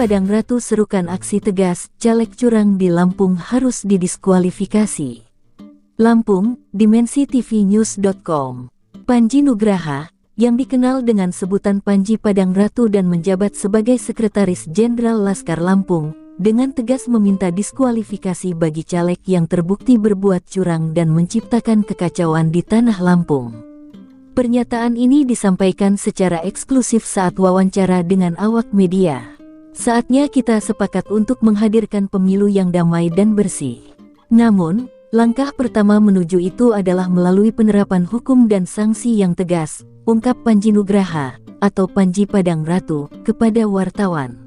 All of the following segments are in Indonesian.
Padang Ratu serukan aksi tegas, caleg curang di Lampung harus didiskualifikasi. Lampung, dimensitv-news.com. Panji Nugraha, yang dikenal dengan sebutan Panji Padang Ratu dan menjabat sebagai Sekretaris Jenderal Laskar Lampung, dengan tegas meminta diskualifikasi bagi caleg yang terbukti berbuat curang dan menciptakan kekacauan di tanah Lampung. Pernyataan ini disampaikan secara eksklusif saat wawancara dengan awak media. Saatnya kita sepakat untuk menghadirkan pemilu yang damai dan bersih. Namun, langkah pertama menuju itu adalah melalui penerapan hukum dan sanksi yang tegas, ungkap Panji Nugraha, atau Panji Padang Ratu, kepada wartawan.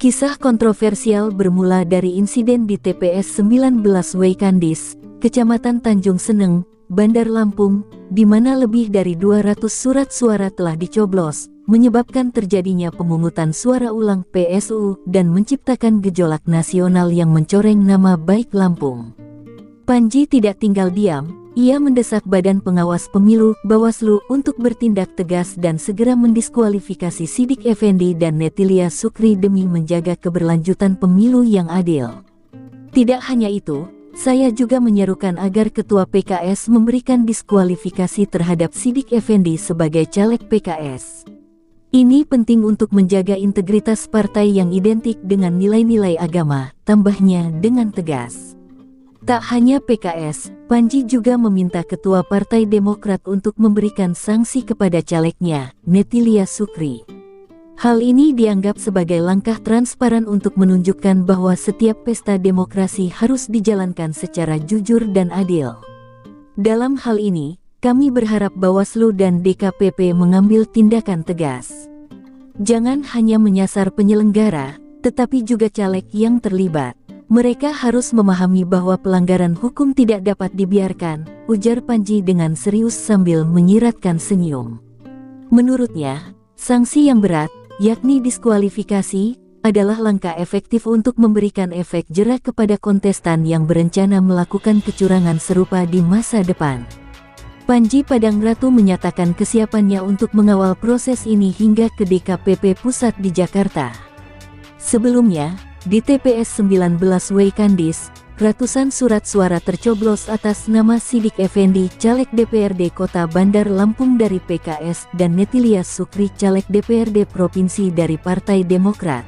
Kisah kontroversial bermula dari insiden di TPS 19 Weikandis, Kecamatan Tanjung Seneng, Bandar Lampung, di mana lebih dari 200 surat suara telah dicoblos, menyebabkan terjadinya pemungutan suara ulang PSU dan menciptakan gejolak nasional yang mencoreng nama baik Lampung. Panji tidak tinggal diam, ia mendesak Badan Pengawas Pemilu (Bawaslu) untuk bertindak tegas dan segera mendiskualifikasi Sidik Effendi dan Netilia Sukri demi menjaga keberlanjutan pemilu yang adil. Tidak hanya itu, saya juga menyerukan agar Ketua PKS memberikan diskualifikasi terhadap Sidik Effendi sebagai caleg PKS. Ini penting untuk menjaga integritas partai yang identik dengan nilai-nilai agama, tambahnya dengan tegas. Tak hanya PKS, Panji juga meminta Ketua Partai Demokrat untuk memberikan sanksi kepada calegnya, Netilia Sukri. Hal ini dianggap sebagai langkah transparan untuk menunjukkan bahwa setiap pesta demokrasi harus dijalankan secara jujur dan adil. Dalam hal ini, kami berharap Bawaslu dan DKPP mengambil tindakan tegas. Jangan hanya menyasar penyelenggara, tetapi juga caleg yang terlibat. Mereka harus memahami bahwa pelanggaran hukum tidak dapat dibiarkan, ujar Panji dengan serius sambil menyiratkan senyum. Menurutnya, sanksi yang berat, yakni diskualifikasi, adalah langkah efektif untuk memberikan efek jera kepada kontestan yang berencana melakukan kecurangan serupa di masa depan. Panji Padang Ratu menyatakan kesiapannya untuk mengawal proses ini hingga ke DKPP Pusat di Jakarta. Sebelumnya, di TPS 19 Weikandis, ratusan surat suara tercoblos atas nama Sidik Effendi, caleg DPRD Kota Bandar Lampung dari PKS, dan Netilia Sukri, caleg DPRD Provinsi dari Partai Demokrat.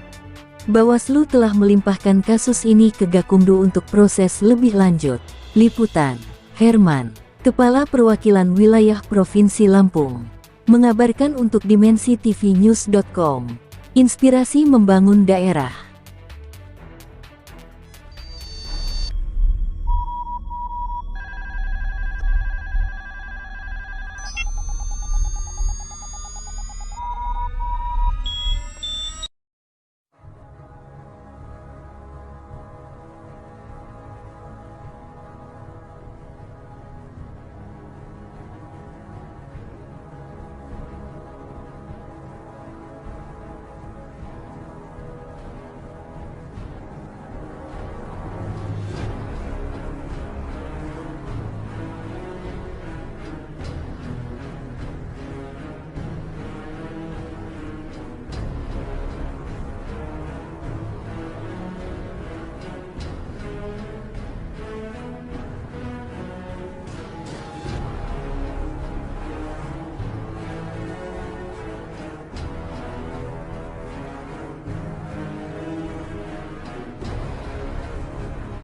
Bawaslu telah melimpahkan kasus ini ke Gakumdu untuk proses lebih lanjut. Liputan, Herman, Kepala Perwakilan Wilayah Provinsi Lampung, mengabarkan untuk dimensitv-news.com. Inspirasi membangun daerah.